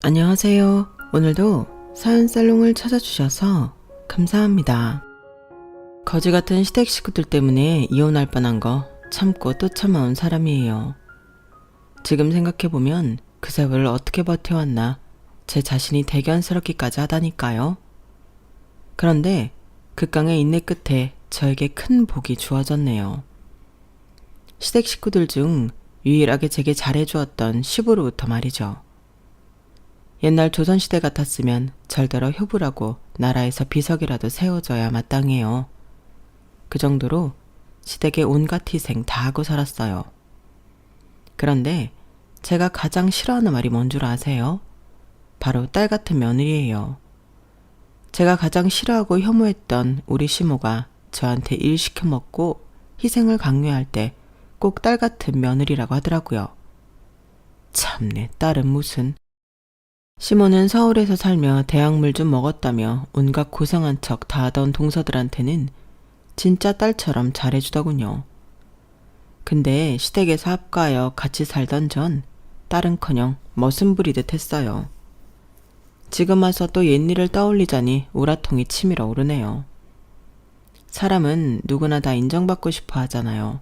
안녕하세요. 오늘도 사연살롱을 찾아주셔서 감사합니다. 거지 같은 시댁 식구들 때문에 이혼할 뻔한 거 참고 또 참아온 사람이에요. 지금 생각해보면 그 세월을 어떻게 버텨왔나 제 자신이 대견스럽기까지 하다니까요. 그런데 극강의 인내 끝에 저에게 큰 복이 주어졌네요. 시댁 식구들 중 유일하게 제게 잘해주었던 시부로부터 말이죠. 옛날 조선시대 같았으면 절대로 효부라고 나라에서 비석이라도 세워줘야 마땅해요. 그 정도로 시댁의 온갖 희생 다 하고 살았어요. 그런데 제가 가장 싫어하는 말이 뭔 줄 아세요? 바로 딸 같은 며느리예요. 제가 가장 싫어하고 혐오했던 우리 시모가 저한테 일 시켜먹고 희생을 강요할 때 꼭 딸 같은 며느리라고 하더라고요. 참내, 딸은 무슨... 시모는 서울에서 살며 대학물 좀 먹었다며 온갖 고상한 척 다 하던 동서들한테는 진짜 딸처럼 잘해주더군요. 근데 시댁에서 합가하여 같이 살던 전 딸은커녕 머슴 부리듯 했어요. 지금 와서 또 옛일을 떠올리자니 우라통이 치밀어 오르네요. 사람은 누구나 다 인정받고 싶어 하잖아요.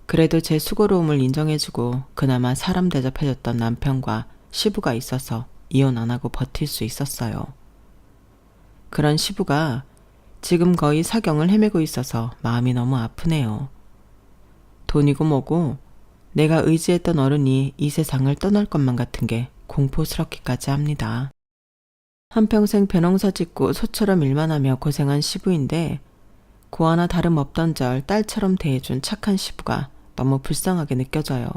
그래도 제 수고로움을 인정해주고 그나마 사람 대접해줬던 남편과 시부가 있어서 이혼 안 하고 버틸 수 있었어요. 그런 시부가 지금 거의 사경을 헤매고 있어서 마음이 너무 아프네요. 돈이고 뭐고 내가 의지했던 어른이 이 세상을 떠날 것만 같은 게 공포스럽기까지 합니다. 한평생 벼농사 짓고 소처럼 일만 하며 고생한 시부인데 고 하나 다름없던 절 딸처럼 대해준 착한 시부가 너무 불쌍하게 느껴져요.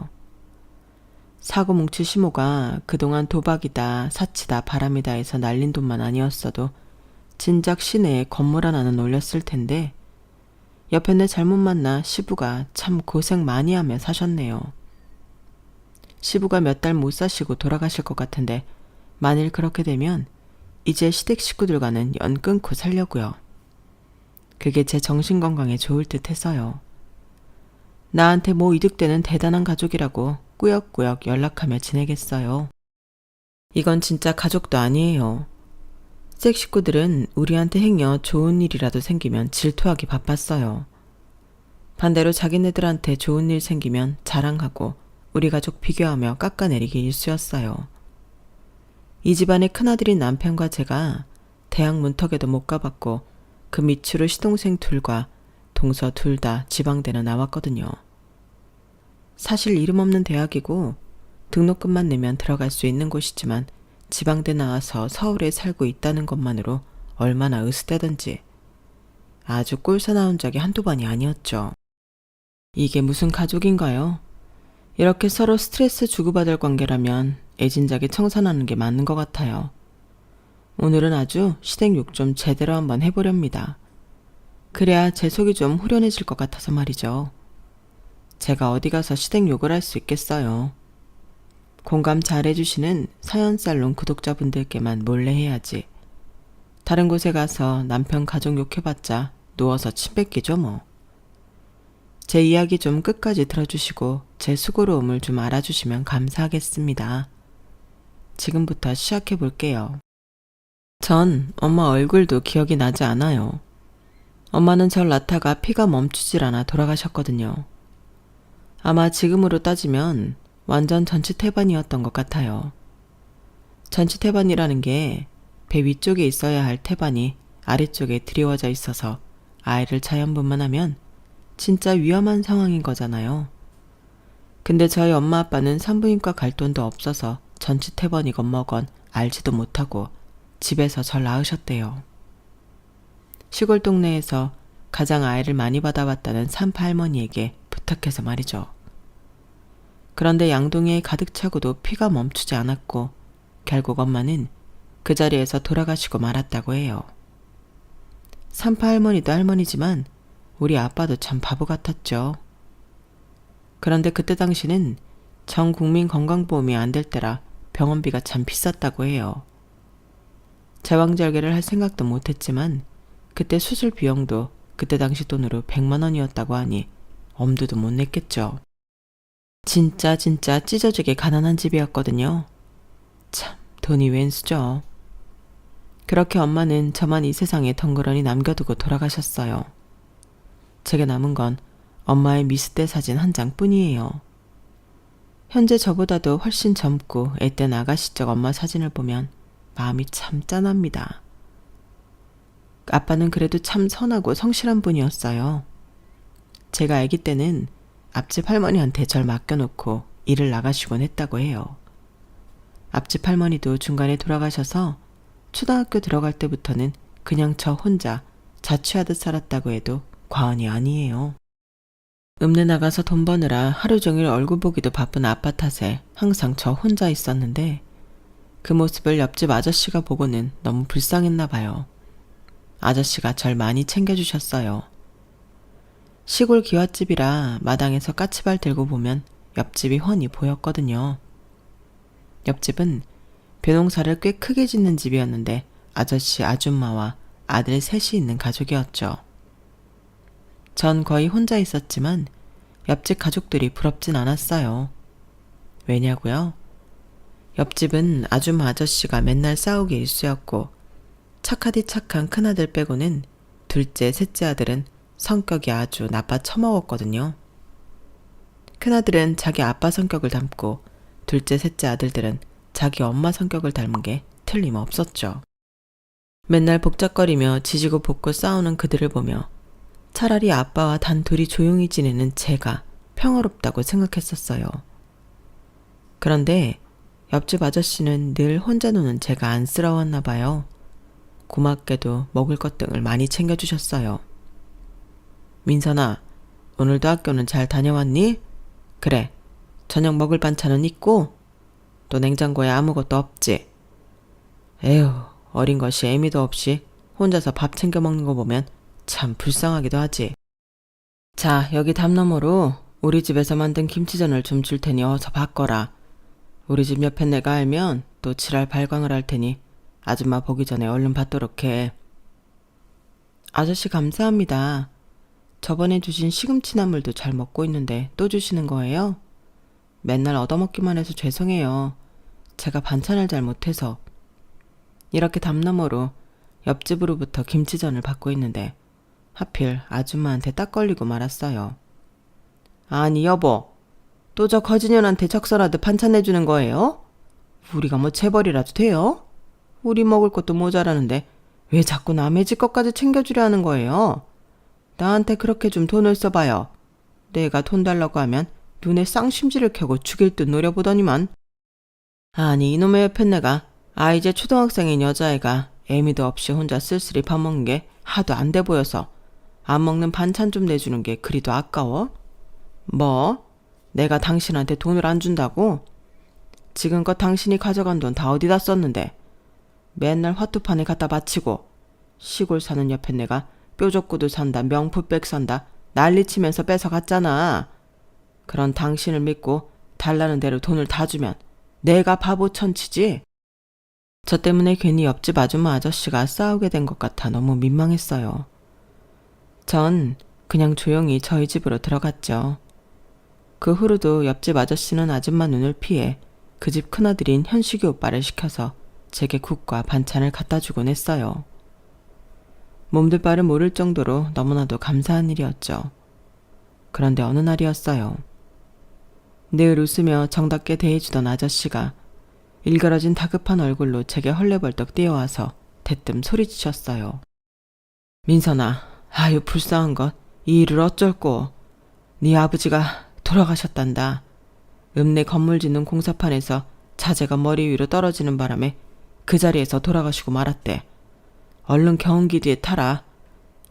사고 뭉치 시모가 그동안 도박이다, 사치다, 바람이다 해서 날린 돈만 아니었어도 진작 시내에 건물 하나는 올렸을 텐데 옆에 내 잘못 만나 시부가 참 고생 많이 하며 사셨네요. 시부가 몇 달 못 사시고 돌아가실 것 같은데 만일 그렇게 되면 이제 시댁 식구들과는 연 끊고 살려고요. 그게 제 정신건강에 좋을 듯 해서요. 나한테 뭐 이득되는 대단한 가족이라고 꾸역꾸역 연락하며 지내겠어요. 이건 진짜 가족도 아니에요. 시댁 식구들은 우리한테 행여 좋은 일이라도 생기면 질투하기 바빴어요. 반대로 자기네들한테 좋은 일 생기면 자랑하고 우리 가족 비교하며 깎아내리기 일쑤였어요. 이 집안의 큰아들인 남편과 제가 대학 문턱에도 못 가봤고 그 밑으로 시동생 둘과 동서 둘 다 지방대는 나왔거든요. 사실 이름 없는 대학이고 등록금만 내면 들어갈 수 있는 곳이지만 지방대 나와서 서울에 살고 있다는 것만으로 얼마나 으스대던지 아주 꼴사 나온 적이 한두 번이 아니었죠. 이게 무슨 가족인가요? 이렇게 서로 스트레스 주고받을 관계라면 애진작에 청산하는 게 맞는 것 같아요. 오늘은 아주 시댁 욕 좀 제대로 한번 해보렵니다. 그래야 제 속이 좀 후련해질 것 같아서 말이죠. 제가 어디 가서 시댁 욕을 할 수 있겠어요. 공감 잘해주시는 사연살롱 구독자분들께만 몰래 해야지. 다른 곳에 가서 남편 가족 욕해봤자 누워서 침 뱉기죠 뭐. 제 이야기 좀 끝까지 들어주시고 제 수고로움을 좀 알아주시면 감사하겠습니다. 지금부터 시작해볼게요. 전 엄마 얼굴도 기억이 나지 않아요. 엄마는 절 낳다가 피가 멈추질 않아 돌아가셨거든요. 아마 지금으로 따지면 완전 전치태반이었던 것 같아요. 전치태반이라는 게 배 위쪽에 있어야 할 태반이 아래쪽에 드리워져 있어서 아이를 자연분만하면 진짜 위험한 상황인 거잖아요. 근데 저희 엄마 아빠는 산부인과 갈 돈도 없어서 전치태반이건 뭐건 알지도 못하고 집에서 절 낳으셨대요. 시골 동네에서 가장 아이를 많이 받아봤다는 산파 할머니에게 부탁해서 말이죠. 그런데 양동이에 가득 차고도 피가 멈추지 않았고 결국 엄마는 그 자리에서 돌아가시고 말았다고 해요. 산파 할머니도 할머니지만 우리 아빠도 참 바보 같았죠. 그런데 그때 당시는 전 국민 건강보험이 안 될 때라 병원비가 참 비쌌다고 해요. 제왕절개를 할 생각도 못했지만 그때 수술 비용도 그때 당시 돈으로 100만 원이었다고 하니 엄두도 못 냈겠죠. 진짜 찢어지게 가난한 집이었거든요. 참 돈이 웬수죠. 그렇게 엄마는 저만 이 세상에 덩그러니 남겨두고 돌아가셨어요. 제게 남은 건 엄마의 미스때 사진 한 장뿐이에요. 현재 저보다도 훨씬 젊고 앳된 아가씨적 엄마 사진을 보면 마음이 참 짠합니다. 아빠는 그래도 참 선하고 성실한 분이었어요. 제가 아기 때는 앞집 할머니한테 절 맡겨놓고 일을 나가시곤 했다고 해요. 앞집 할머니도 중간에 돌아가셔서 초등학교 들어갈 때부터는 그냥 저 혼자 자취하듯 살았다고 해도 과언이 아니에요. 읍내 나가서 돈 버느라 하루 종일 얼굴 보기도 바쁜 아빠 탓에 항상 저 혼자 있었는데 그 모습을 옆집 아저씨가 보고는 너무 불쌍했나 봐요. 아저씨가 절 많이 챙겨주셨어요. 시골 기와집이라 마당에서 까치발 들고 보면 옆집이 훤히 보였거든요. 옆집은 벼농사를 꽤 크게 짓는 집이었는데 아저씨 아줌마와 아들 셋이 있는 가족이었죠. 전 거의 혼자 있었지만 옆집 가족들이 부럽진 않았어요. 왜냐고요? 옆집은 아줌마 아저씨가 맨날 싸우기 일쑤였고 착하디 착한 큰아들 빼고는 둘째, 셋째 아들은 성격이 아주 나빠 처먹었거든요. 큰아들은 자기 아빠 성격을 닮고 둘째, 셋째 아들들은 자기 엄마 성격을 닮은 게 틀림없었죠. 맨날 복작거리며 지지고 볶고 싸우는 그들을 보며 차라리 아빠와 단둘이 조용히 지내는 제가 평화롭다고 생각했었어요. 그런데 옆집 아저씨는 늘 혼자 노는 제가 안쓰러웠나 봐요. 고맙게도 먹을 것 등을 많이 챙겨주셨어요. 민선아, 오늘도 학교는 잘 다녀왔니? 그래, 저녁 먹을 반찬은 있고? 또 냉장고에 아무것도 없지? 에휴, 어린 것이 애미도 없이 혼자서 밥 챙겨 먹는 거 보면 참 불쌍하기도 하지. 자, 여기 담 너머로 우리 집에서 만든 김치전을 좀 줄 테니 어서 바꿔라. 우리 집 옆에 내가 알면 또 지랄 발광을 할 테니 아줌마 보기 전에 얼른 받도록 해. 아저씨 감사합니다. 저번에 주신 시금치 나물도 잘 먹고 있는데 또 주시는 거예요? 맨날 얻어먹기만 해서 죄송해요. 제가 반찬을 잘 못해서. 이렇게 담 너머로 옆집으로부터 김치전을 받고 있는데 하필 아줌마한테 딱 걸리고 말았어요. 아니 여보, 또 저 거지년한테 적설하듯 반찬 내주는 거예요? 우리가 뭐 재벌이라도 돼요? 우리 먹을 것도 모자라는데 왜 자꾸 남의 집 것까지 챙겨주려 하는 거예요? 나한테 그렇게 좀 돈을 써봐요. 내가 돈 달라고 하면 눈에 쌍심지를 켜고 죽일 듯 노려보더니만. 아니 이놈의 옆에 내가 이제 초등학생인 여자애가 애미도 없이 혼자 쓸쓸히 밥 먹는 게 하도 안 돼 보여서 안 먹는 반찬 좀 내주는 게 그리도 아까워? 뭐? 내가 당신한테 돈을 안 준다고? 지금껏 당신이 가져간 돈 다 어디다 썼는데 맨날 화투판에 갖다 바치고 시골 사는 옆에 내가 뾰족구두 산다 명품백 산다 난리치면서 뺏어갔잖아. 그런 당신을 믿고 달라는 대로 돈을 다 주면 내가 바보 천치지? 저 때문에 괜히 옆집 아줌마 아저씨가 싸우게 된 것 같아 너무 민망했어요. 전 그냥 조용히 저희 집으로 들어갔죠. 그 후로도 옆집 아저씨는 아줌마 눈을 피해 그 집 큰아들인 현식이 오빠를 시켜서 제게 국과 반찬을 갖다 주곤 했어요. 몸둘 바를 모를 정도로 너무나도 감사한 일이었죠. 그런데 어느 날이었어요. 늘 웃으며 정답게 대해주던 아저씨가 일그러진 다급한 얼굴로 제게 헐레벌떡 뛰어와서 대뜸 소리치셨어요. 민선아, 아유 불쌍한 것, 이 일을 어쩔꼬. 네 아버지가 돌아가셨단다. 읍내 건물 짓는 공사판에서 자재가 머리 위로 떨어지는 바람에 그 자리에서 돌아가시고 말았대. 얼른 경운기 뒤에 타라.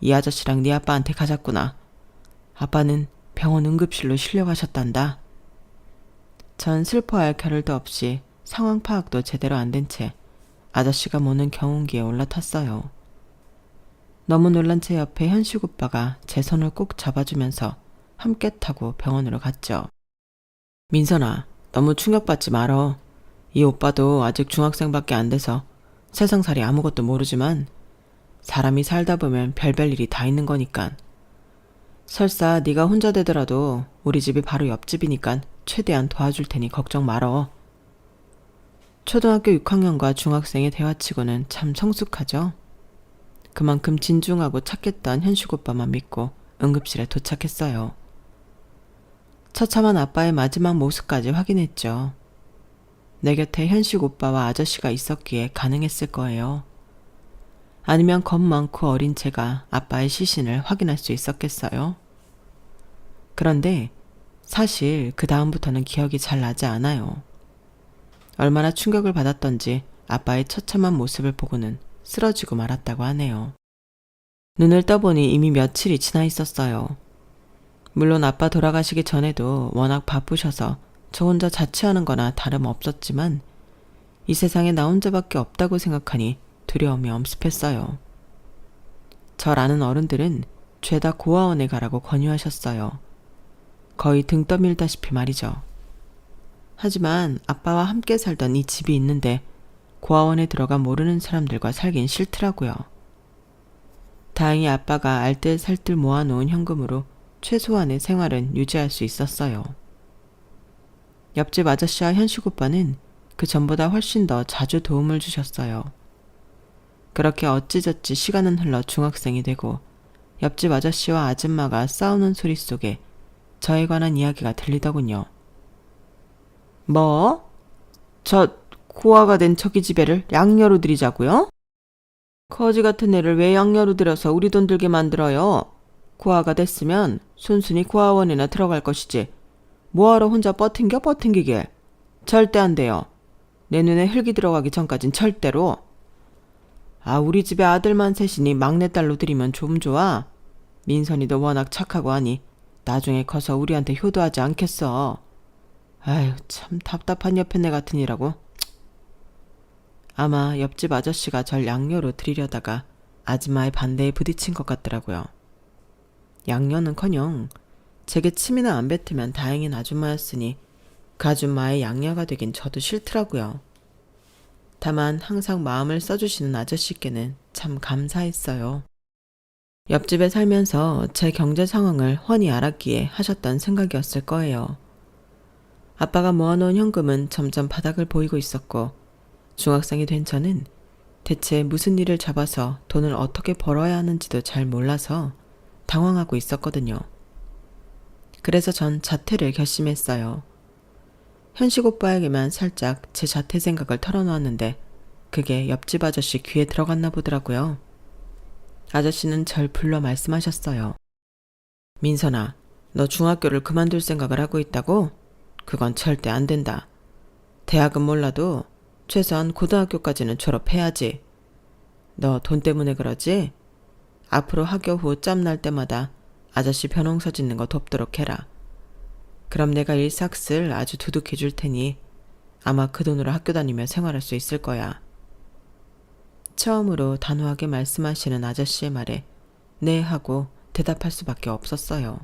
이 아저씨랑 네 아빠한테 가자꾸나. 아빠는 병원 응급실로 실려가셨단다. 전 슬퍼할 겨를도 없이 상황 파악도 제대로 안 된 채 아저씨가 모는 경운기에 올라탔어요. 너무 놀란 제 옆에 현식 오빠가 제 손을 꼭 잡아주면서 함께 타고 병원으로 갔죠. 민선아, 너무 충격받지 말어. 이 오빠도 아직 중학생밖에 안 돼서 세상살이 아무것도 모르지만 사람이 살다 보면 별별 일이 다 있는 거니깐. 설사 네가 혼자 되더라도 우리 집이 바로 옆집이니깐 최대한 도와줄 테니 걱정 말어. 초등학교 6학년과 중학생의 대화치고는 참 성숙하죠. 그만큼 진중하고 착했던 현식 오빠만 믿고 응급실에 도착했어요. 처참한 아빠의 마지막 모습까지 확인했죠. 내 곁에 현식 오빠와 아저씨가 있었기에 가능했을 거예요. 아니면 겁 많고 어린 제가 아빠의 시신을 확인할 수 있었겠어요? 그런데 사실 그 다음부터는 기억이 잘 나지 않아요. 얼마나 충격을 받았던지 아빠의 처참한 모습을 보고는 쓰러지고 말았다고 하네요. 눈을 떠보니 이미 며칠이 지나 있었어요. 물론 아빠 돌아가시기 전에도 워낙 바쁘셔서 저 혼자 자취하는 거나 다름없었지만 이 세상에 나 혼자밖에 없다고 생각하니 두려움이 엄습했어요. 절 아는 어른들은 죄다 고아원에 가라고 권유하셨어요. 거의 등 떠밀다시피 말이죠. 하지만 아빠와 함께 살던 이 집이 있는데 고아원에 들어가 모르는 사람들과 살긴 싫더라고요. 다행히 아빠가 알뜰살뜰 모아놓은 현금으로 최소한의 생활은 유지할 수 있었어요. 옆집 아저씨와 현식 오빠는 그 전보다 훨씬 더 자주 도움을 주셨어요. 그렇게 어찌저찌 시간은 흘러 중학생이 되고 옆집 아저씨와 아줌마가 싸우는 소리 속에 저에 관한 이야기가 들리더군요. 뭐? 저 고아가 된 저기 집애를 양녀로 들이자고요? 거지 같은 애를 왜 양녀로 들여서 우리 돈 들게 만들어요? 고아가 됐으면 순순히 고아원이나 들어갈 것이지 뭐하러 혼자 버팅기길. 절대 안 돼요. 내 눈에 흙이 들어가기 전까진 절대로. 아, 우리 집에 아들만 셋이니 막내딸로 들이면 좀 좋아. 민선이도 워낙 착하고 하니 나중에 커서 우리한테 효도하지 않겠어. 아유, 참 답답한 옆에 내 같으니라고. 아마 옆집 아저씨가 절 양녀로 들이려다가 아줌마의 반대에 부딪힌 것 같더라고요. 양녀는커녕 제게 침이나 안 뱉으면 다행인 아줌마였으니 그 아줌마의 양녀가 되긴 저도 싫더라고요. 다만 항상 마음을 써주시는 아저씨께는 참 감사했어요. 옆집에 살면서 제 경제 상황을 훤히 알았기에 하셨던 생각이었을 거예요. 아빠가 모아놓은 현금은 점점 바닥을 보이고 있었고 중학생이 된 저는 대체 무슨 일을 잡아서 돈을 어떻게 벌어야 하는지도 잘 몰라서 당황하고 있었거든요. 그래서 전 자퇴를 결심했어요. 현식 오빠에게만 살짝 제 자퇴 생각을 털어놓았는데 그게 옆집 아저씨 귀에 들어갔나 보더라고요. 아저씨는 절 불러 말씀하셨어요. 민선아, 너 중학교를 그만둘 생각을 하고 있다고? 그건 절대 안 된다. 대학은 몰라도 최소한 고등학교까지는 졸업해야지. 너 돈 때문에 그러지? 앞으로 학교 후 짬날 때마다 아저씨 벼농서 짓는 거 돕도록 해라. 그럼 내가 일삭슬 아주 두둑해 줄 테니 아마 그 돈으로 학교 다니며 생활할 수 있을 거야. 처음으로 단호하게 말씀하시는 아저씨의 말에 네 하고 대답할 수밖에 없었어요.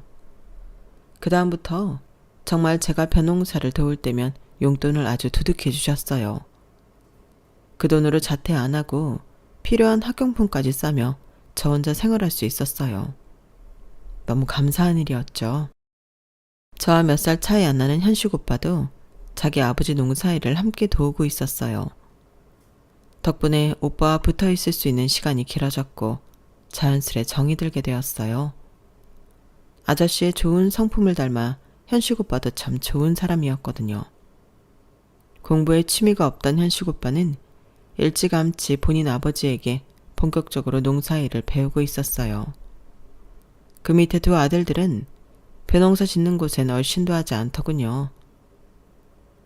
그 다음부터 정말 제가 벼농사를 도울 때면 용돈을 아주 두둑해 주셨어요. 그 돈으로 자퇴 안 하고 필요한 학용품까지 싸며 저 혼자 생활할 수 있었어요. 너무 감사한 일이었죠. 저와 몇 살 차이 안 나는 현식 오빠도 자기 아버지 농사일을 함께 도우고 있었어요. 덕분에 오빠와 붙어 있을 수 있는 시간이 길어졌고 자연스레 정이 들게 되었어요. 아저씨의 좋은 성품을 닮아 현식 오빠도 참 좋은 사람이었거든요. 공부에 취미가 없던 현식 오빠는 일찌감치 본인 아버지에게 본격적으로 농사일을 배우고 있었어요. 그 밑에 두 아들들은 벼농사 짓는 곳엔 얼씬도 하지 않더군요.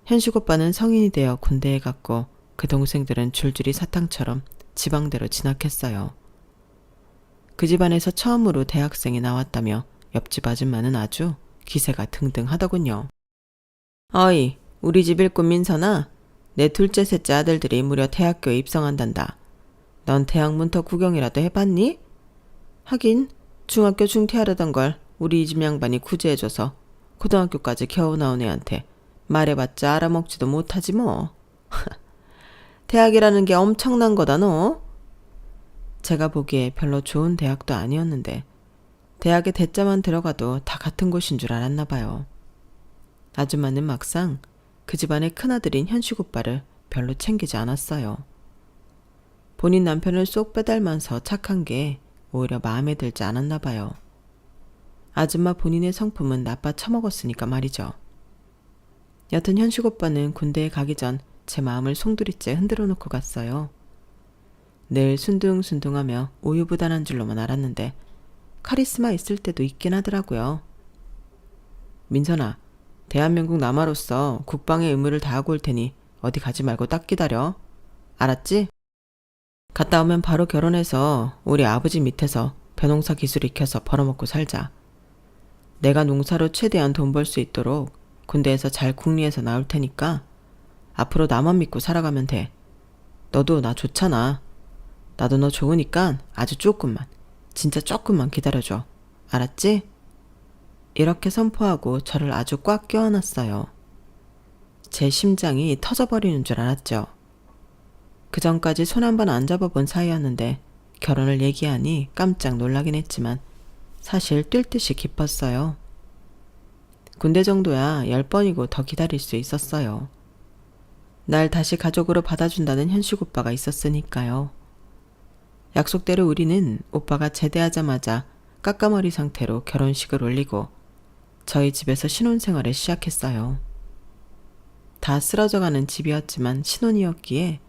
현식 오빠는 성인이 되어 군대에 갔고 그 동생들은 줄줄이 사탕처럼 지방대로 진학했어요. 그 집안에서 처음으로 대학생이 나왔다며 옆집 아줌마는 아주 기세가 등등하더군요. 어이, 우리 집 일꾼 민선아, 내 둘째 셋째 아들들이 무려 대학교에 입성한단다. 넌 대학 문터 구경이라도 해봤니? 하긴 중학교 중퇴하려던 걸 우리 이 집 양반이 구제해줘서 고등학교까지 겨우 나온 애한테 말해봤자 알아먹지도 못하지 뭐. 대학이라는 게 엄청난 거다 너. 제가 보기에 별로 좋은 대학도 아니었는데 대학에 대자만 들어가도 다 같은 곳인 줄 알았나 봐요. 아줌마는 막상 그 집안의 큰아들인 현식 오빠를 별로 챙기지 않았어요. 본인 남편을 쏙 빼닮아서 착한 게 오히려 마음에 들지 않았나 봐요. 아줌마 본인의 성품은 나빠 처먹었으니까 말이죠. 여튼 현식 오빠는 군대에 가기 전 제 마음을 송두리째 흔들어 놓고 갔어요. 늘 순둥순둥하며 우유부단한 줄로만 알았는데 카리스마 있을 때도 있긴 하더라고요. 민선아, 대한민국 남아로서 국방의 의무를 다하고 올 테니 어디 가지 말고 딱 기다려. 알았지? 갔다 오면 바로 결혼해서 우리 아버지 밑에서 벼농사 기술 익혀서 벌어먹고 살자. 내가 농사로 최대한 돈 벌 수 있도록 군대에서 잘 궁리해서 나올 테니까 앞으로 나만 믿고 살아가면 돼. 너도 나 좋잖아. 나도 너 좋으니까 아주 조금만, 진짜 조금만 기다려줘. 알았지? 이렇게 선포하고 저를 아주 꽉 껴안았어요. 제 심장이 터져버리는 줄 알았죠. 그 전까지 손 한 번 안 잡아본 사이였는데 결혼을 얘기하니 깜짝 놀라긴 했지만 사실 뛸 듯이 기뻤어요. 군대 정도야 10번이고 더 기다릴 수 있었어요. 날 다시 가족으로 받아준다는 현식 오빠가 있었으니까요. 약속대로 우리는 오빠가 제대하자마자 까까머리 상태로 결혼식을 올리고 저희 집에서 신혼생활을 시작했어요. 다 쓰러져가는 집이었지만 신혼이었기에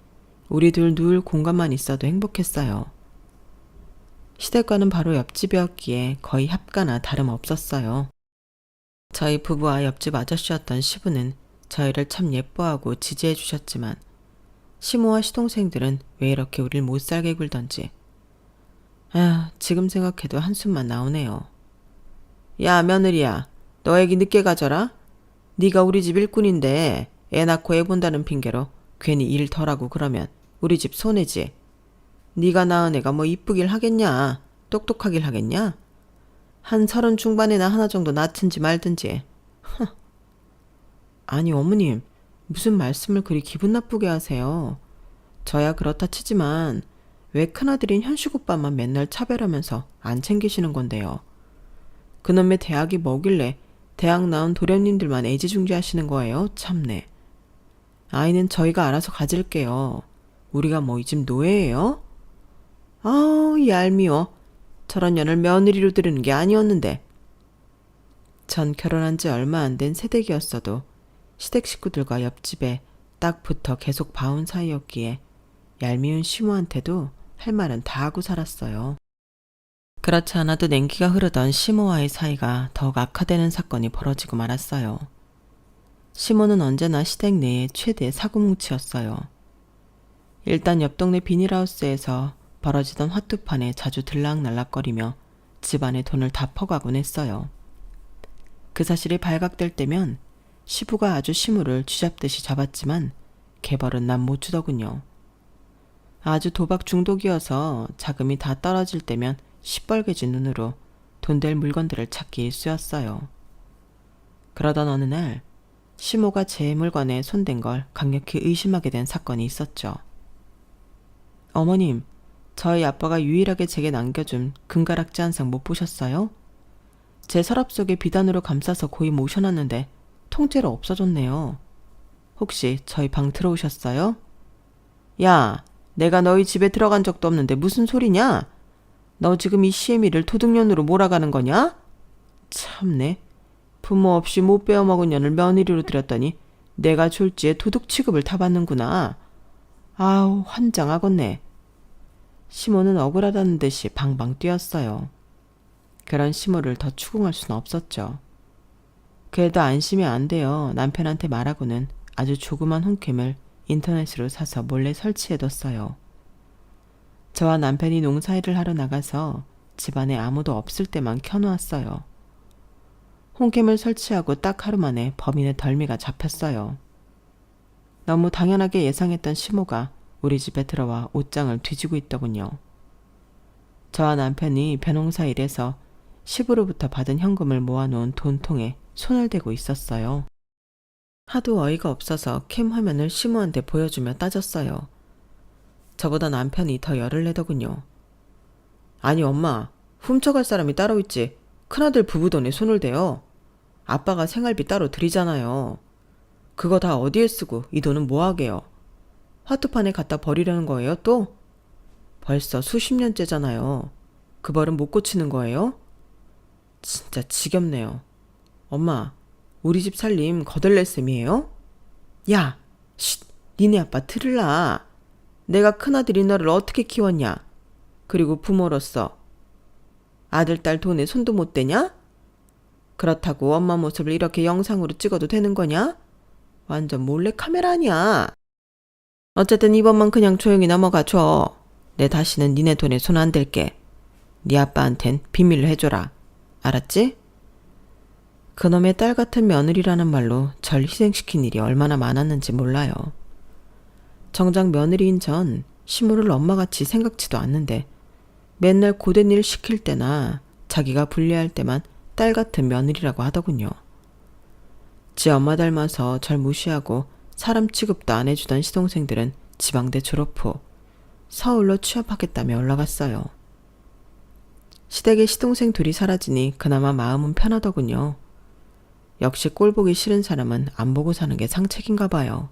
우리 둘 누울 공간만 있어도 행복했어요. 시댁과는 바로 옆집이었기에 거의 합가나 다름없었어요. 저희 부부와 옆집 아저씨였던 시부는 저희를 참 예뻐하고 지지해 주셨지만 시모와 시동생들은 왜 이렇게 우릴 못살게 굴던지 지금 생각해도 한숨만 나오네요. 야 며느리야, 너 애기 늦게 가져라. 네가 우리 집 일꾼인데 애 낳고 애 본다는 핑계로 괜히 일 덜하고 그러면 우리 집 손해지. 네가 낳은 애가 뭐 이쁘길 하겠냐, 똑똑하길 하겠냐. 한 30 중반에나 하나 정도 낳든지 말든지. 아니 어머님, 무슨 말씀을 그리 기분 나쁘게 하세요. 저야 그렇다 치지만 왜 큰아들인 현식 오빠만 맨날 차별하면서 안 챙기시는 건데요. 그놈의 대학이 뭐길래 대학 나온 도련님들만 애지중지하시는 거예요. 참네. 아이는 저희가 알아서 가질게요. 우리가 뭐 이 집 노예예요? 얄미워. 저런 년을 며느리로 들이는 게 아니었는데. 전 결혼한 지 얼마 안 된 새댁이었어도 시댁 식구들과 옆집에 딱 붙어 계속 봐온 사이였기에 얄미운 시모한테도 할 말은 다 하고 살았어요. 그렇지 않아도 냉기가 흐르던 시모와의 사이가 더욱 악화되는 사건이 벌어지고 말았어요. 시모는 언제나 시댁 내의 최대 사고뭉치였어요. 일단 옆 동네 비닐하우스에서 벌어지던 화투판에 자주 들락날락거리며 집안의 돈을 다 퍼가곤 했어요. 그 사실이 발각될 때면 시부가 아주 시무를 쥐잡듯이 잡았지만 개벌은 난 못 주더군요. 아주 도박 중독이어서 자금이 다 떨어질 때면 시뻘개진 눈으로 돈 될 물건들을 찾기 일쑤였어요. 그러던 어느 날 시모가 제 물건에 손댄 걸 강력히 의심하게 된 사건이 있었죠. 어머님, 저희 아빠가 유일하게 제게 남겨준 금가락지 한 상 못 보셨어요? 제 서랍 속에 비단으로 감싸서 고이 모셔놨는데 통째로 없어졌네요. 혹시 저희 방 들어오셨어요? 야, 내가 너희 집에 들어간 적도 없는데 무슨 소리냐? 너 지금 이 시애미를 도둑년으로 몰아가는 거냐? 참네. 부모 없이 못 빼어먹은 년을 며느리로 들였더니 내가 졸지에 도둑 취급을 다 받는구나. 아우, 환장하겠네. 시모는 억울하다는 듯이 방방 뛰었어요. 그런 시모를 더 추궁할 수는 없었죠. 그래도 안심이 안 돼요. 남편한테 말하고는 아주 조그만 홈캠을 인터넷으로 사서 몰래 설치해뒀어요. 저와 남편이 농사일을 하러 나가서 집안에 아무도 없을 때만 켜놓았어요. 홈캠을 설치하고 딱 하루 만에 범인의 덜미가 잡혔어요. 너무 당연하게 예상했던 시모가 우리 집에 들어와 옷장을 뒤지고 있더군요. 저와 남편이 벼농사 일에서 시부로부터 받은 현금을 모아놓은 돈통에 손을 대고 있었어요. 하도 어이가 없어서 캠 화면을 시모한테 보여주며 따졌어요. 저보다 남편이 더 열을 내더군요. 아니 엄마, 훔쳐갈 사람이 따로 있지 큰아들 부부 돈에 손을 대요. 아빠가 생활비 따로 드리잖아요. 그거 다 어디에 쓰고 이 돈은 뭐하게요. 화투판에 갖다 버리려는 거예요, 또? 벌써 수십 년째잖아요. 그 버릇 못 고치는 거예요? 진짜 지겹네요. 엄마, 우리 집 살림 거덜낼 셈이에요? 야, 쉿, 니네 아빠 들을라. 내가 큰아들이 너를 어떻게 키웠냐? 그리고 부모로서 아들, 딸 돈에 손도 못 대냐? 그렇다고 엄마 모습을 이렇게 영상으로 찍어도 되는 거냐? 완전 몰래 카메라 아니야. 어쨌든 이번만 그냥 조용히 넘어가 줘. 내 다시는 니네 돈에 손 안 댈게. 네 아빠한텐 비밀로 해줘라. 알았지? 그놈의 딸 같은 며느리라는 말로 절 희생시킨 일이 얼마나 많았는지 몰라요. 정작 며느리인 전 시무를 엄마같이 생각지도 않는데 맨날 고된 일 시킬 때나 자기가 불리할 때만 딸 같은 며느리라고 하더군요. 지 엄마 닮아서 절 무시하고 사람 취급도 안 해주던 시동생들은 지방대 졸업 후 서울로 취업하겠다며 올라갔어요. 시댁에 시동생 둘이 사라지니 그나마 마음은 편하더군요. 역시 꼴 보기 싫은 사람은 안 보고 사는 게 상책인가 봐요.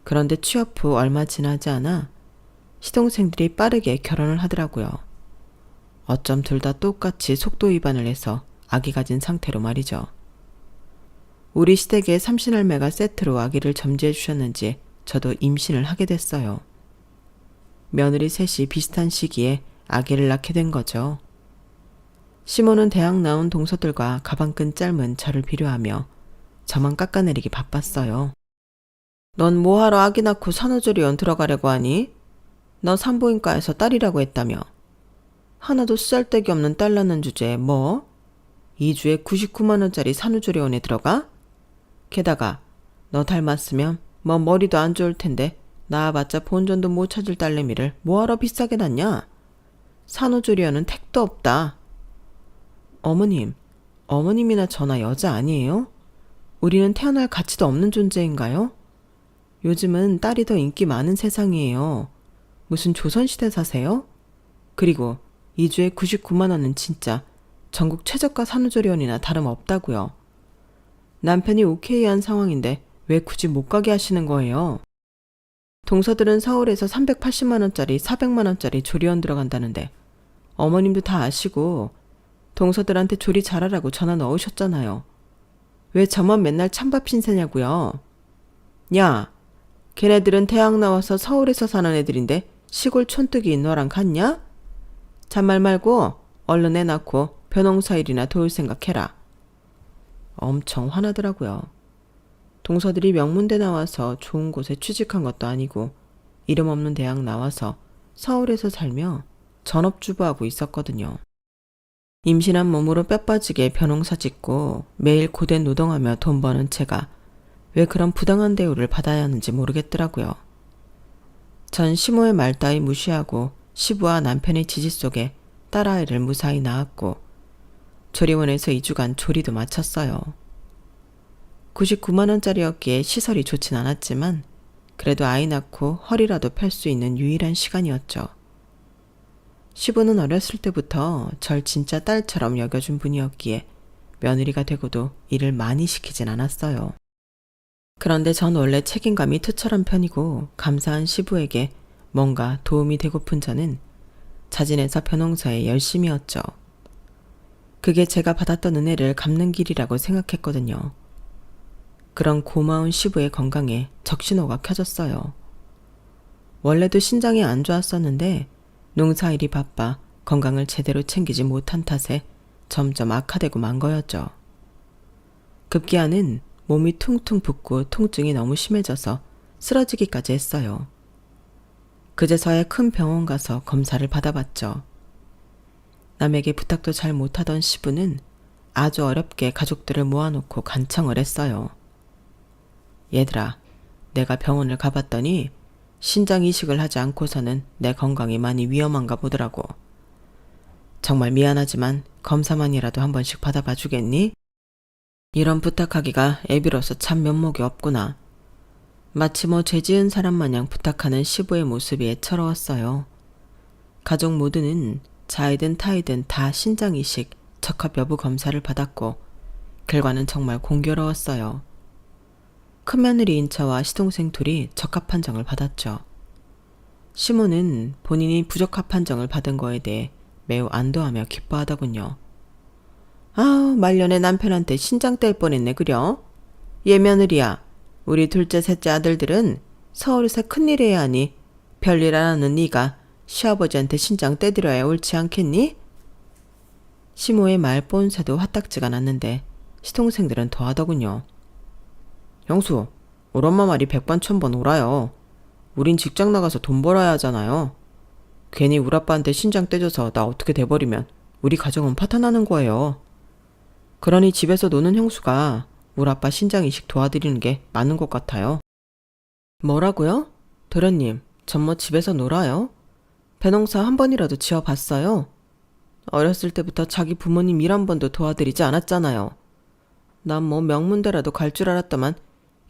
그런데 취업 후 얼마 지나지 않아 시동생들이 빠르게 결혼을 하더라고요. 어쩜 둘 다 똑같이 속도 위반을 해서 아기 가진 상태로 말이죠. 우리 시댁에 삼신할매가 세트로 아기를 점지해 주셨는지 저도 임신을 하게 됐어요. 며느리 셋이 비슷한 시기에 아기를 낳게 된 거죠. 시모는 대학 나온 동서들과 가방끈 짧은 저를 비료하며 저만 깎아내리기 바빴어요. 넌 뭐하러 아기 낳고 산후조리원 들어가려고 하니? 너 산부인과에서 딸이라고 했다며. 하나도 쓰잘데기 없는 딸 낳는 주제에 뭐? 2주에 99만 원짜리 산후조리원에 들어가? 게다가 너 닮았으면 뭐 머리도 안 좋을 텐데 낳아봤자 본전도 못 찾을 딸내미를 뭐하러 비싸게 낳냐? 산후조리원은 택도 없다. 어머님이나 저나 여자 아니에요? 우리는 태어날 가치도 없는 존재인가요? 요즘은 딸이 더 인기 많은 세상이에요. 무슨 조선시대 사세요? 그리고 2주에 99만 원은 진짜 전국 최저가 산후조리원이나 다름없다고요. 남편이 오케이 한 상황인데 왜 굳이 못 가게 하시는 거예요? 동서들은 서울에서 380만 원짜리 400만 원짜리 조리원 들어간다는데 어머님도 다 아시고 동서들한테 조리 잘하라고 전화 넣으셨잖아요. 왜 저만 맨날 찬밥 신세냐고요. 야, 걔네들은 대학 나와서 서울에서 사는 애들인데 시골 촌뜨기인 너랑 같냐? 잔말 말고 얼른 애 낳고 벼농사 일이나 도울 생각해라. 엄청 화나더라고요. 동서들이 명문대 나와서 좋은 곳에 취직한 것도 아니고 이름 없는 대학 나와서 서울에서 살며 전업주부하고 있었거든요. 임신한 몸으로 뼈 빠지게 벼농사 짓고 매일 고된 노동하며 돈 버는 제가 왜 그런 부당한 대우를 받아야 하는지 모르겠더라고요. 전 시모의 말 따위 무시하고 시부와 남편의 지지 속에 딸아이를 무사히 낳았고 조리원에서 2주간 조리도 마쳤어요. 99만 원짜리였기에 시설이 좋진 않았지만 그래도 아이 낳고 허리라도 펼 수 있는 유일한 시간이었죠. 시부는 어렸을 때부터 절 진짜 딸처럼 여겨준 분이었기에 며느리가 되고도 일을 많이 시키진 않았어요. 그런데 전 원래 책임감이 투철한 편이고 감사한 시부에게 뭔가 도움이 되고픈 저는 자진해서 벼농사에 열심이었죠. 그게 제가 받았던 은혜를 갚는 길이라고 생각했거든요. 그런 고마운 시부의 건강에 적신호가 켜졌어요. 원래도 신장이 안 좋았었는데 농사일이 바빠 건강을 제대로 챙기지 못한 탓에 점점 악화되고 만 거였죠. 급기야는 몸이 퉁퉁 붓고 통증이 너무 심해져서 쓰러지기까지 했어요. 그제서야 큰 병원 가서 검사를 받아봤죠. 남에게 부탁도 잘 못하던 시부는 아주 어렵게 가족들을 모아놓고 간청을 했어요. 얘들아, 내가 병원을 가봤더니 신장 이식을 하지 않고서는 내 건강이 많이 위험한가 보더라고. 정말 미안하지만 검사만이라도 한 번씩 받아봐 주겠니? 이런 부탁하기가 애비로서 참 면목이 없구나. 마치 뭐 죄지은 사람 마냥 부탁하는 시부의 모습이 애처로웠어요. 가족 모두는 자이든 타이든 다 신장 이식, 적합 여부 검사를 받았고 결과는 정말 공교로웠어요. 큰며느리인 저와 시동생 둘이 적합 판정을 받았죠. 시모는 본인이 부적합 판정을 받은 거에 대해 매우 안도하며 기뻐하더군요. 아우, 말년에 남편한테 신장 뗄 뻔했네 그려. 얘 며느리야, 우리 둘째 셋째 아들들은 서울에서 큰일 해야 하니 별일 안 하는 네가 시아버지한테 신장 떼드려야 옳지 않겠니? 시모의 말 본새도 화딱지가 났는데 시동생들은 더하더군요. 형수, 우리 엄마 말이 백번천번 옳아요. 우린 직장 나가서 돈 벌어야 하잖아요. 괜히 우리 아빠한테 신장 떼줘서 나 어떻게 돼버리면 우리 가정은 파탄나는 거예요. 그러니 집에서 노는 형수가 우리 아빠 신장 이식 도와드리는 게 맞는 것 같아요. 뭐라고요? 도련님, 전 뭐 집에서 놀아요? 배농사 한 번이라도 지어봤어요? 어렸을 때부터 자기 부모님 일 한 번도 도와드리지 않았잖아요. 난 뭐 명문대라도 갈 줄 알았다만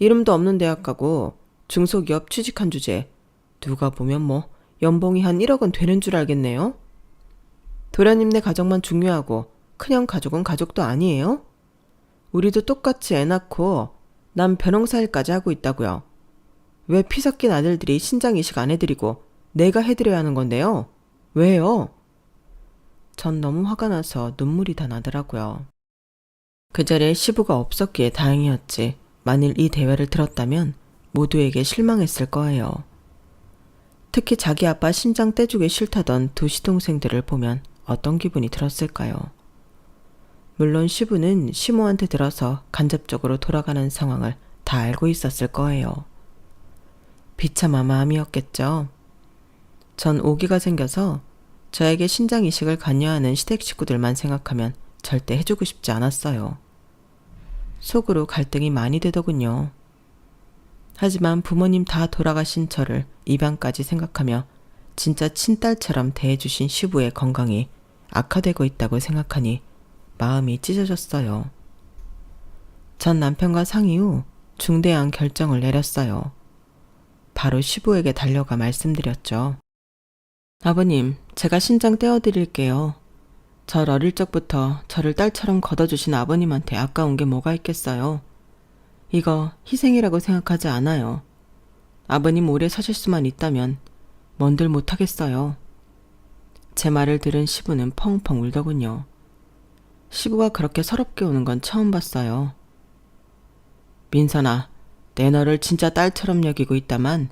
이름도 없는 대학 가고 중소기업 취직한 주제에 누가 보면 뭐 연봉이 한 1억은 되는 줄 알겠네요. 도련님네 가족만 중요하고 큰형 가족은 가족도 아니에요? 우리도 똑같이 애 낳고 난 벼농사 일까지 하고 있다고요. 왜 피 섞인 아들들이 신장 이식 안 해드리고 내가 해드려야 하는 건데요? 왜요? 전 너무 화가 나서 눈물이 다 나더라고요. 그 자리에 시부가 없었기에 다행이었지. 만일 이 대화를 들었다면 모두에게 실망했을 거예요. 특히 자기 아빠 신장 떼주기 싫다던 두 시동생들을 보면 어떤 기분이 들었을까요? 물론 시부는 시모한테 들어서 간접적으로 돌아가는 상황을 다 알고 있었을 거예요. 비참한 마음이었겠죠. 전 오기가 생겨서 저에게 신장 이식을 관여하는 시댁 식구들만 생각하면 절대 해주고 싶지 않았어요. 속으로 갈등이 많이 되더군요. 하지만 부모님 다 돌아가신 저를 입양까지 생각하며 진짜 친딸처럼 대해주신 시부의 건강이 악화되고 있다고 생각하니 마음이 찢어졌어요. 전 남편과 상의 후 중대한 결정을 내렸어요. 바로 시부에게 달려가 말씀드렸죠. 아버님, 제가 신장 떼어드릴게요. 절 어릴 적부터 저를 딸처럼 걷어주신 아버님한테 아까운 게 뭐가 있겠어요. 이거 희생이라고 생각하지 않아요. 아버님 오래 사실 수만 있다면 뭔들 못하겠어요. 제 말을 들은 시부는 펑펑 울더군요. 시부가 그렇게 서럽게 우는 건 처음 봤어요. 민선아, 내 너를 진짜 딸처럼 여기고 있다만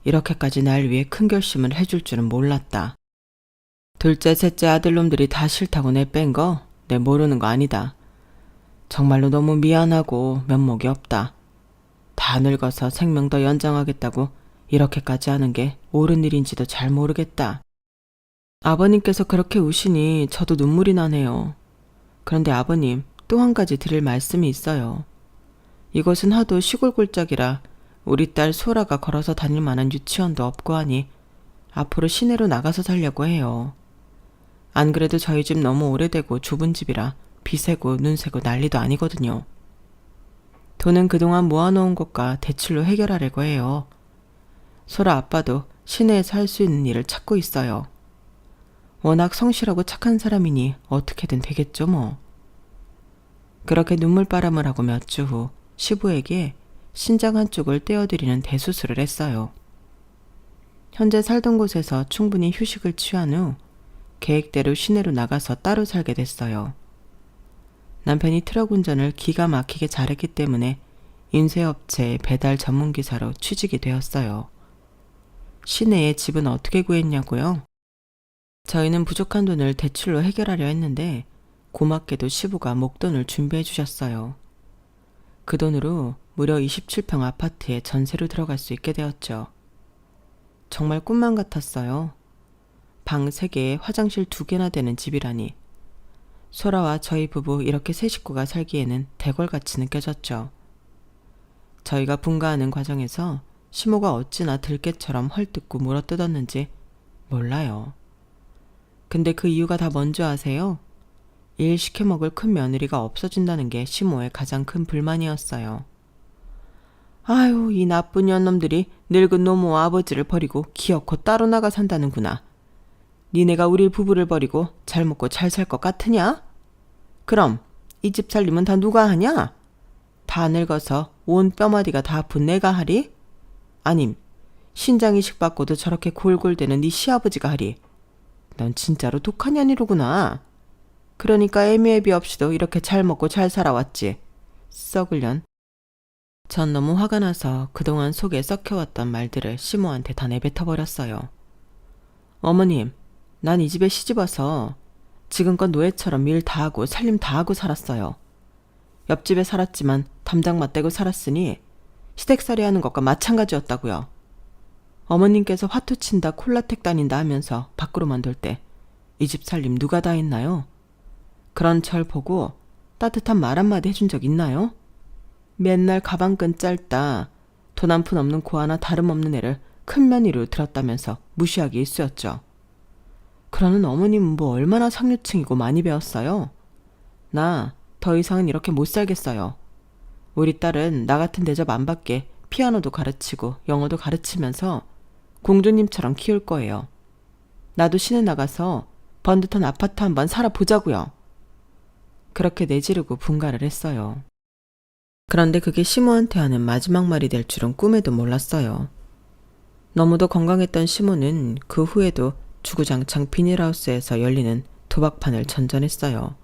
이렇게까지 날 위해 큰 결심을 해줄 줄은 몰랐다. 둘째, 셋째 아들놈들이 다 싫다고 내 뺀 거 내 모르는 거 아니다. 정말로 너무 미안하고 면목이 없다. 다 늙어서 생명 더 연장하겠다고 이렇게까지 하는 게 옳은 일인지도 잘 모르겠다. 아버님께서 그렇게 우시니 저도 눈물이 나네요. 그런데 아버님, 또 한 가지 드릴 말씀이 있어요. 이곳은 하도 시골 골짜기라 우리 딸 소라가 걸어서 다닐 만한 유치원도 없고 하니 앞으로 시내로 나가서 살려고 해요. 안 그래도 저희 집 너무 오래되고 좁은 집이라 비 새고 눈 새고 난리도 아니거든요. 돈은 그동안 모아놓은 것과 대출로 해결하려고 해요. 소라 아빠도 시내에서 할 수 있는 일을 찾고 있어요. 워낙 성실하고 착한 사람이니 어떻게든 되겠죠 뭐. 그렇게 눈물바람을 하고 몇 주 후 시부에게 신장 한쪽을 떼어드리는 대수술을 했어요. 현재 살던 곳에서 충분히 휴식을 취한 후 계획대로 시내로 나가서 따로 살게 됐어요. 남편이 트럭 운전을 기가 막히게 잘했기 때문에 인쇄업체 배달 전문기사로 취직이 되었어요. 시내에 집은 어떻게 구했냐고요? 저희는 부족한 돈을 대출로 해결하려 했는데 고맙게도 시부가 목돈을 준비해 주셨어요. 그 돈으로 무려 27평 아파트에 전세로 들어갈 수 있게 되었죠. 정말 꿈만 같았어요. 방 3개에 화장실 2개나 되는 집이라니. 소라와 저희 부부 이렇게 세 식구가 살기에는 대궐같이 느껴졌죠. 저희가 분가하는 과정에서 시모가 어찌나 들깨처럼 헐뜯고 물어뜯었는지 몰라요. 근데 그 이유가 다 뭔지 아세요? 일 시켜먹을 큰 며느리가 없어진다는 게 시모의 가장 큰 불만이었어요. 아유, 이 나쁜 년놈들이 늙은 노모와 아버지를 버리고 기어코 따로 나가 산다는구나. 니네가 우리 부부를 버리고 잘 먹고 잘 살 것 같으냐? 그럼 이 집 살림은 다 누가 하냐? 다 늙어서 온 뼈마디가 다 아픈 내가 하리? 아님 신장 이식 받고도 저렇게 골골대는 네 시아버지가 하리? 넌 진짜로 독한 년이로구나. 그러니까 애미애비 없이도 이렇게 잘 먹고 잘 살아왔지. 썩을년. 전 너무 화가 나서 그동안 속에 썩혀왔던 말들을 시모한테 다 내뱉어버렸어요. 어머님, 난 이 집에 시집와서 지금껏 노예처럼 일 다 하고 살림 다 하고 살았어요. 옆집에 살았지만 담장 맞대고 살았으니 시댁살이 하는 것과 마찬가지였다고요. 어머님께서 화투친다 콜라텍 다닌다 하면서 밖으로만 돌 때 이 집 살림 누가 다 했나요? 그런 절 보고 따뜻한 말 한마디 해준 적 있나요? 맨날 가방끈 짧다, 돈 한 푼 없는 고 하나 다름없는 애를 큰 며느리로 들었다면서 무시하기 일쑤였죠. 그러는 어머님은 뭐 얼마나 상류층이고 많이 배웠어요? 나 더 이상은 이렇게 못 살겠어요. 우리 딸은 나 같은 대접 안 받게 피아노도 가르치고 영어도 가르치면서 공주님처럼 키울 거예요. 나도 시내 나가서 번듯한 아파트 한번 살아보자고요. 그렇게 내지르고 분가를 했어요. 그런데 그게 시모한테 하는 마지막 말이 될 줄은 꿈에도 몰랐어요. 너무도 건강했던 시모는 그 후에도 주구장창 비닐하우스에서 열리는 도박판을 전전했어요.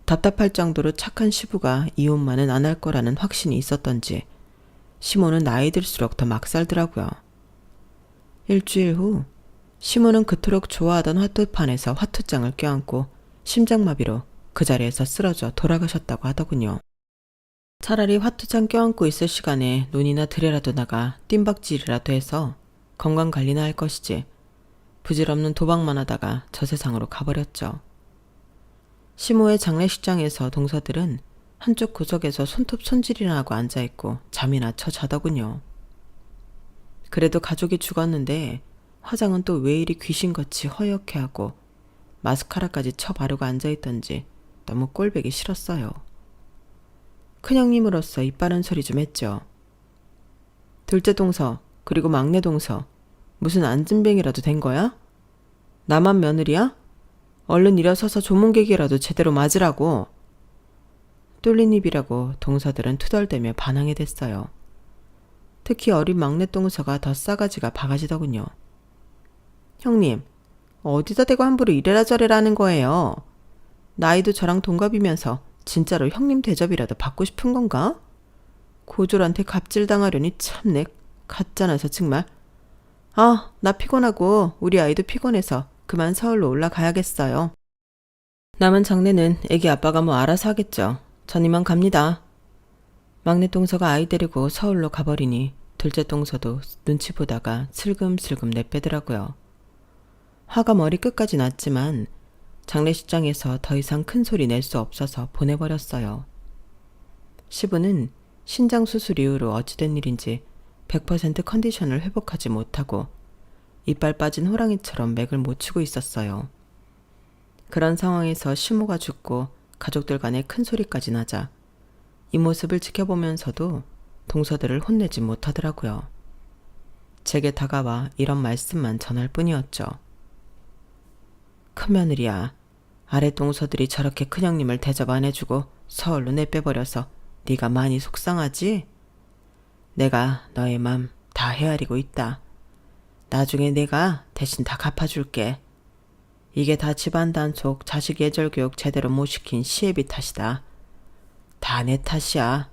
답답할 정도로 착한 시부가 이혼만은 안 할 거라는 확신이 있었던지 시모는 나이 들수록 더 막 살더라고요. 일주일 후 시모는 그토록 좋아하던 화투판에서 화투장을 껴안고 심장마비로 그 자리에서 쓰러져 돌아가셨다고 하더군요. 차라리 화투장 껴안고 있을 시간에 논이나 들에라도 나가 뜀박질이라도 해서 건강관리나 할 것이지 부질없는 도박만 하다가 저 세상으로 가버렸죠. 시모의 장례식장에서 동서들은 한쪽 구석에서 손톱 손질이나 하고 앉아있고 잠이나 쳐 자더군요. 그래도 가족이 죽었는데 화장은 또 왜 이리 귀신같이 허옇게 하고 마스카라까지 쳐 바르고 앉아있던지 너무 꼴보기 싫었어요. 큰형님으로서 입 바른 소리 좀 했죠. 둘째 동서 그리고 막내 동서 무슨 안진뱅이라도 된 거야? 나만 며느리야? 얼른 일어서서 조문객이라도 제대로 맞으라고. 뚫린 입이라고 동서들은 투덜대며 반항이 됐어요. 특히 어린 막내 동서가 더 싸가지가 바가지더군요. 형님, 어디다 대고 함부로 이래라 저래라 하는 거예요. 나이도 저랑 동갑이면서 진짜로 형님 대접이라도 받고 싶은 건가? 고졸한테 갑질당하려니 참내 가짜나서 정말. 아, 나 피곤하고 우리 아이도 피곤해서 그만 서울로 올라가야겠어요. 남은 장례는 애기 아빠가 뭐 알아서 하겠죠. 전 이만 갑니다. 막내 동서가 아이 데리고 서울로 가버리니 둘째 동서도 눈치 보다가 슬금슬금 내빼더라고요. 화가 머리 끝까지 났지만 장례식장에서 더 이상 큰 소리 낼 수 없어서 보내버렸어요. 시부는 신장 수술 이후로 어찌된 일인지 100% 컨디션을 회복하지 못하고 이빨 빠진 호랑이처럼 맥을 못 추고 있었어요. 그런 상황에서 시모가 죽고 가족들 간에 큰 소리까지 나자 이 모습을 지켜보면서도 동서들을 혼내지 못하더라고요. 제게 다가와 이런 말씀만 전할 뿐이었죠. 큰며느리야, 아래 동서들이 저렇게 큰형님을 대접 안 해주고 서울로 내빼버려서 네가 많이 속상하지? 내가 너의 맘 다 헤아리고 있다. 나중에 내가 대신 다 갚아줄게. 이게 다 집안 단속, 자식 예절 교육 제대로 못 시킨 시애비 탓이다. 다 내 탓이야.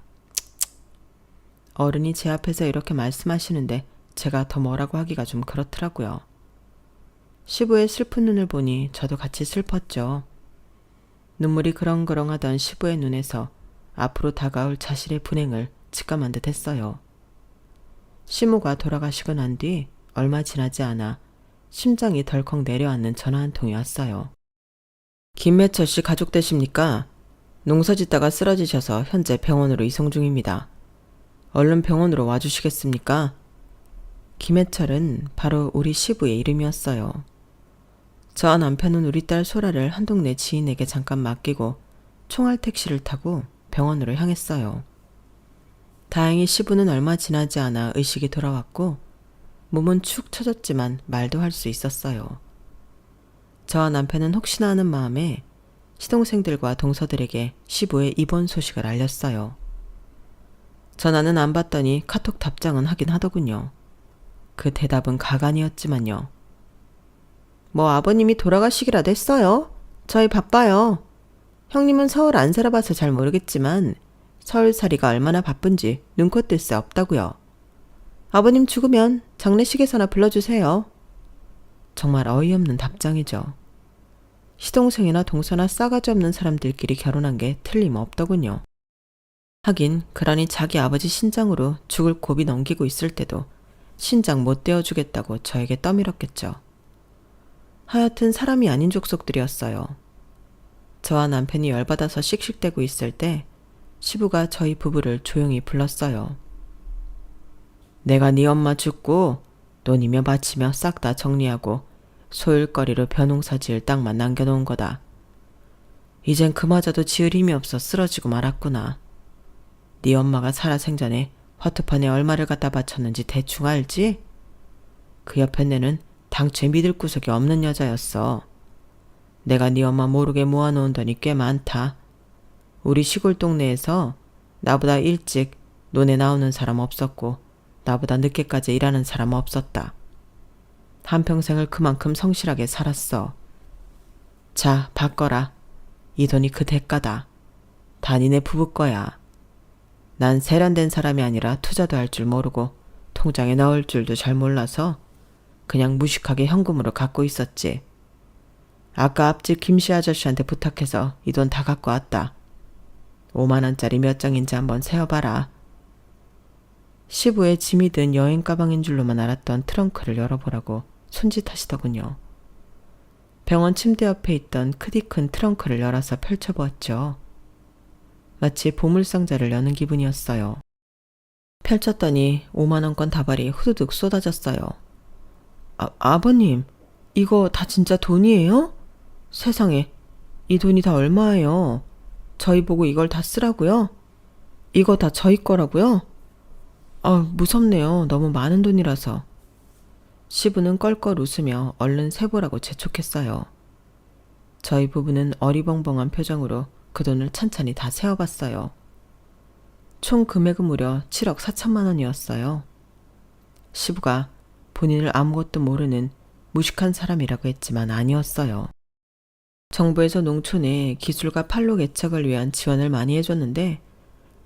어른이 제 앞에서 이렇게 말씀하시는데 제가 더 뭐라고 하기가 좀 그렇더라고요. 시부의 슬픈 눈을 보니 저도 같이 슬펐죠. 눈물이 그렁그렁하던 시부의 눈에서 앞으로 다가올 자신의 분행을 직감한 듯 했어요. 시모가 돌아가시고 난 뒤 얼마 지나지 않아 심장이 덜컥 내려앉는 전화 한 통이 왔어요. 김매철 씨 가족 되십니까? 농사 짓다가 쓰러지셔서 현재 병원으로 이송 중입니다. 얼른 병원으로 와주시겠습니까? 김해철은 바로 우리 시부의 이름이었어요. 저와 남편은 우리 딸 소라를 한 동네 지인에게 잠깐 맡기고 총알 택시를 타고 병원으로 향했어요. 다행히 시부는 얼마 지나지 않아 의식이 돌아왔고 몸은 축 처졌지만 말도 할 수 있었어요. 저와 남편은 혹시나 하는 마음에 시동생들과 동서들에게 시부의 입원 소식을 알렸어요. 전화는 안 받더니 카톡 답장은 하긴 하더군요. 그 대답은 가관이었지만요. 뭐 아버님이 돌아가시기라도 했어요. 저희 바빠요. 형님은 서울 안 살아봐서 잘 모르겠지만 서울살이가 얼마나 바쁜지 눈코 뜰 새 없다고요. 아버님 죽으면 장례식에서나 불러주세요. 정말 어이없는 답장이죠. 시동생이나 동서나 싸가지 없는 사람들끼리 결혼한 게 틀림없더군요. 하긴 그러니 자기 아버지 신장으로 죽을 고비 넘기고 있을 때도 신장 못 떼어주겠다고 저에게 떠밀었겠죠. 하여튼 사람이 아닌 족속들이었어요. 저와 남편이 열받아서 씩씩대고 있을 때 시부가 저희 부부를 조용히 불렀어요. 내가 네 엄마 죽고 논이며 밭이며 싹 다 정리하고 소일거리로 벼농사 지을 땅만 남겨놓은 거다. 이젠 그마저도 지을 힘이 없어 쓰러지고 말았구나. 네 엄마가 살아생전에 화투판에 얼마를 갖다 바쳤는지 대충 알지? 그 옆에 내는 당최 믿을 구석이 없는 여자였어. 내가 네 엄마 모르게 모아놓은 돈이 꽤 많다. 우리 시골 동네에서 나보다 일찍 논에 나오는 사람 없었고 나보다 늦게까지 일하는 사람 없었다. 한평생을 그만큼 성실하게 살았어. 자, 바꿔라. 이 돈이 그 대가다. 다 니네 부부 거야. 난 세련된 사람이 아니라 투자도 할 줄 모르고 통장에 넣을 줄도 잘 몰라서 그냥 무식하게 현금으로 갖고 있었지. 아까 앞집 김씨 아저씨한테 부탁해서 이 돈 다 갖고 왔다. 5만 원짜리 몇 장인지 한번 세어봐라. 시부의 짐이 든 여행 가방인 줄로만 알았던 트렁크를 열어보라고 손짓하시더군요. 병원 침대 옆에 있던 크디 큰 트렁크를 열어서 펼쳐보았죠. 마치 보물상자를 여는 기분이었어요. 펼쳤더니 5만 원권 다발이 후두둑 쏟아졌어요. 아버님, 이거 다 진짜 돈이에요? 세상에, 이 돈이 다 얼마예요? 저희 보고 이걸 다 쓰라고요? 이거 다 저희 거라고요? 무섭네요. 너무 많은 돈이라서. 시부는 껄껄 웃으며 얼른 세보라고 재촉했어요. 저희 부부는 어리벙벙한 표정으로 그 돈을 찬찬히 다 세어봤어요. 총 금액은 무려 7억 4천만 원이었어요. 시부가 본인을 아무것도 모르는 무식한 사람이라고 했지만 아니었어요. 정부에서 농촌에 기술과 판로 개척을 위한 지원을 많이 해줬는데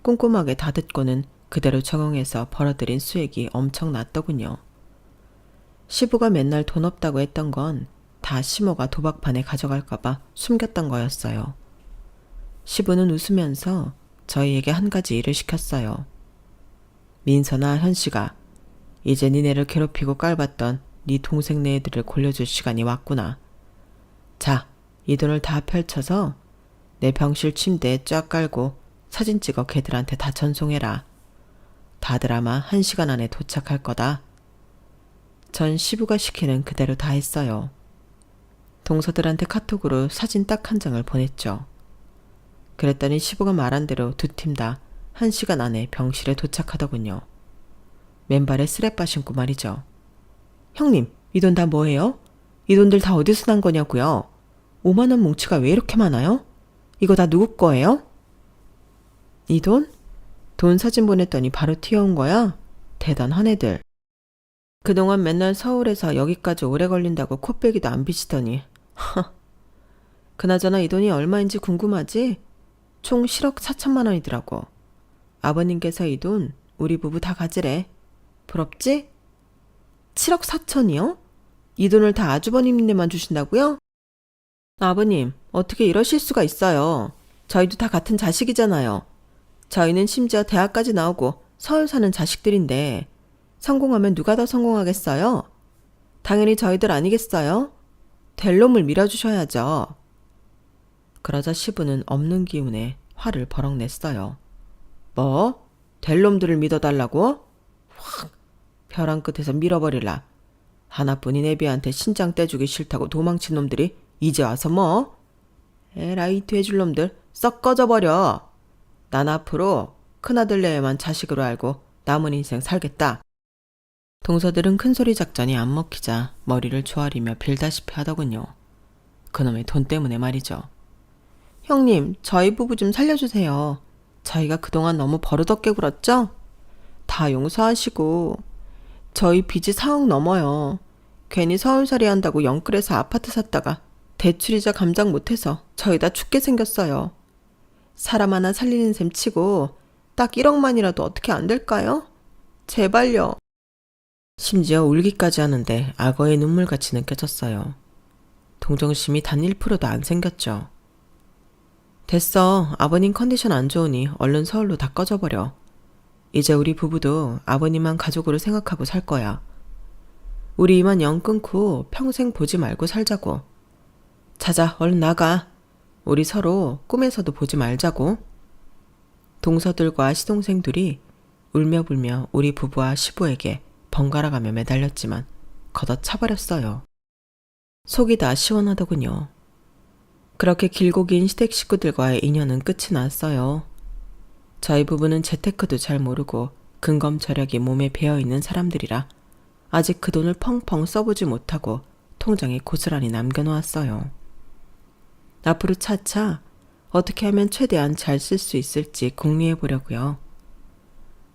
꼼꼼하게 다 듣고는 그대로 적용해서 벌어들인 수익이 엄청났더군요. 시부가 맨날 돈 없다고 했던 건 다 시모가 도박판에 가져갈까봐 숨겼던 거였어요. 시부는 웃으면서 저희에게 한 가지 일을 시켰어요. 민서나 현씨가 이제 니네를 괴롭히고 깔봤던 네 동생네 애들을 골려줄 시간이 왔구나. 자, 이 돈을 다 펼쳐서 내 병실 침대에 쫙 깔고 사진 찍어 걔들한테 다 전송해라. 다들 아마 1시간 안에 도착할 거다. 전 시부가 시키는 그대로 다 했어요. 동서들한테 카톡으로 사진 딱 한 장을 보냈죠. 그랬더니 시부가 말한 대로 두 팀 다 1시간 안에 병실에 도착하더군요. 맨발에 쓰레빠 신고 말이죠. 형님, 이 돈 다 뭐예요? 이 돈들 다 어디서 난 거냐고요? 5만 원 뭉치가 왜 이렇게 많아요? 이거 다 누구 거예요? 이 돈? 돈 사진 보냈더니 바로 튀어온 거야? 대단한 애들. 그동안 맨날 서울에서 여기까지 오래 걸린다고 코빼기도 안 비치더니 그나저나 이 돈이 얼마인지 궁금하지? 총 7억 4천만 원이더라고. 아버님께서 이 돈 우리 부부 다 가지래. 부럽지? 7억 4천이요? 이 돈을 다 아주버님네만 주신다고요? 아버님, 어떻게 이러실 수가 있어요. 저희도 다 같은 자식이잖아요. 저희는 심지어 대학까지 나오고 서울 사는 자식들인데 성공하면 누가 더 성공하겠어요? 당연히 저희들 아니겠어요? 될 놈을 밀어주셔야죠. 그러자 시부는 없는 기운에 화를 버럭 냈어요. 뭐? 될 놈들을 믿어달라고? 확 벼랑 끝에서 밀어버릴라. 하나뿐인 애비한테 신장 떼주기 싫다고 도망친 놈들이 이제 와서 뭐? 에라이 돼줄 놈들 썩 꺼져버려. 난 앞으로 큰아들내에만 자식으로 알고 남은 인생 살겠다. 동서들은 큰소리 작전이 안 먹히자 머리를 조아리며 빌다시피 하더군요. 그놈의 돈 때문에 말이죠. 형님, 저희 부부 좀 살려주세요. 저희가 그동안 너무 버릇없게 굴었죠? 다 용서하시고. 저희 빚이 4억 넘어요. 괜히 서울살이 한다고 영끌에서 아파트 샀다가 대출이자 감당 못해서 저희 다 죽게 생겼어요. 사람 하나 살리는 셈 치고 딱 1억만이라도 어떻게 안 될까요? 제발요. 심지어 울기까지 하는데 악어의 눈물같이 느껴졌어요. 동정심이 단 1%도 안 생겼죠. 됐어. 아버님 컨디션 안 좋으니 얼른 서울로 다 꺼져버려. 이제 우리 부부도 아버님만 가족으로 생각하고 살 거야. 우리 이만 영 끊고 평생 보지 말고 살자고. 자자, 얼른 나가. 우리 서로 꿈에서도 보지 말자고. 동서들과 시동생들이 울며불며 우리 부부와 시부에게 번갈아가며 매달렸지만 걷어차버렸어요. 속이 다 시원하더군요. 그렇게 길고 긴 시댁 식구들과의 인연은 끝이 났어요. 저희 부부는 재테크도 잘 모르고 근검절약이 몸에 배어있는 사람들이라 아직 그 돈을 펑펑 써보지 못하고 통장에 고스란히 남겨놓았어요. 앞으로 차차 어떻게 하면 최대한 잘 쓸 수 있을지 궁리해 보려고요.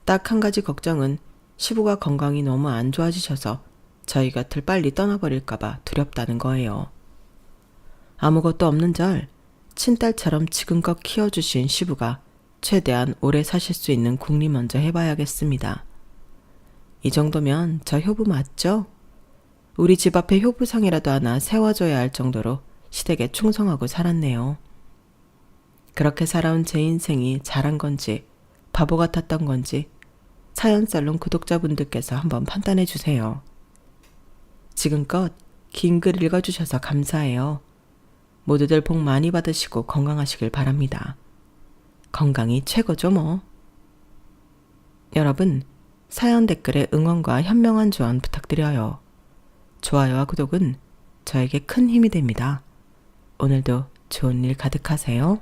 딱 한 가지 걱정은 시부가 건강이 너무 안 좋아지셔서 저희 곁을 빨리 떠나버릴까봐 두렵다는 거예요. 아무것도 없는 절 친딸처럼 지금껏 키워주신 시부가 최대한 오래 사실 수 있는 궁리 먼저 해봐야겠습니다. 이 정도면 저 효부 맞죠? 우리 집 앞에 효부상이라도 하나 세워줘야 할 정도로 시댁에 충성하고 살았네요. 그렇게 살아온 제 인생이 잘한 건지 바보 같았던 건지 사연살롱 구독자분들께서 한번 판단해 주세요. 지금껏 긴 글 읽어주셔서 감사해요. 모두들 복 많이 받으시고 건강하시길 바랍니다. 건강이 최고죠 뭐. 여러분, 사연 댓글에 응원과 현명한 조언 부탁드려요. 좋아요와 구독은 저에게 큰 힘이 됩니다. 오늘도 좋은 일 가득하세요.